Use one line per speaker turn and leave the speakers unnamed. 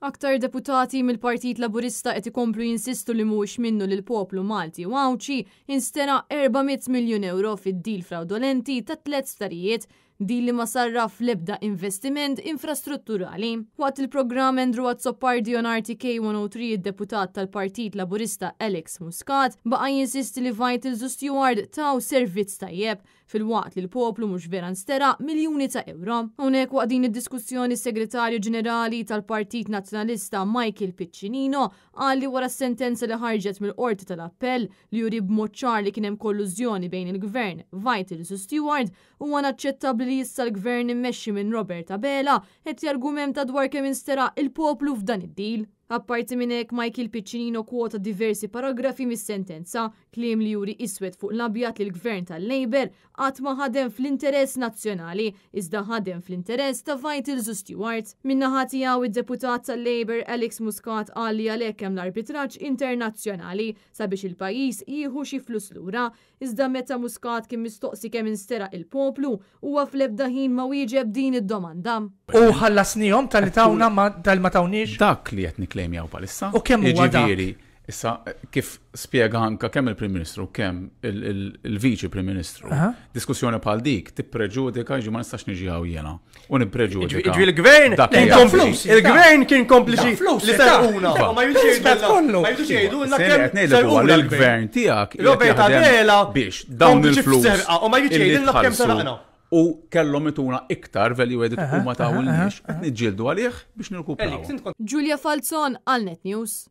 Aktar deputati mill-Partit Laburista qed ikomplu jinsistu li mhuwiex minnu li l-poplu Malti u Awċi instena 400 miljun euro fid-dil fraudolenti ta' 3 starijiet, dil li ma sarraf l-ebda investiment infrastrutturali. Waqt il-programm Andrew Azzopardi on RTK 103 id-deputat tal-Partit Laburista Alex Muscat baqa' jinsisti li Vital Steward taw servizz tajjeb fil-waqt li l-poplu mhux vera nstera miljuni ta' euro. Hawnhekk waqt din id-diskussjoni s-Segretarju Ġenerali tal-Partit Nazzjonalista Michael Piccinino qal li wara s-sentenza li ħarġet mill-Qorti tal-Appell li juri b'mod ċar li kien hemm kollużjoni bejn il-Gvern Vital Steward huwa naċċettabbli li issa l-Gvern immexxi minn Robert Abela qed jargumenta dwar kemm instera il-poplu f'dan id-deal. Apparti minn hekk Michael Piccinino kwota diversi paragrafi mis-sentenza, kliem li juri iswed fuq l-abjad li l-Gvern tal-Labor qatt ma ħadem fl-interess nazzjonali iżda ħadem fl-interess ta' Vital Steward. Min-naħa tiegħu id-deputat tal-Labor Alex Muscat qal li għalhekk hemm l-arbitraġġ internazzjonali sabiex il-pajjiż jieħu xi flus lura, iżda meta Muscat kien mistoqsi kemm instera il-poplu huwa fl-ebda ħin ma wieġeb din id-domanda.
U ħallasnihom tal-li tawna tal-ma tawniex?
Dak li qed niklejmjaw palissa.
U kemm huwa dak?
Issa kif spjega anke kemm il-Prim Ministru kemm il-Viċi Prim Ministru. Diskussjoni bħal dik tippreġudika ġi ma nistax niġi hawn jiena. U nippreġudika.
Il-Gvern il-Gvern kien kompliċi li sarquna. Ma jridux jgħidu
il-Gvern tiegħek
Robert Abela
biex dawn il-flus.
U ma jridux jgħidilna kemm sarqna.
U kellhom ituna iktar value added u ma tawilniex qed niġġieldu għalih biex nirkupraw.
Julia Falzon għal Net News.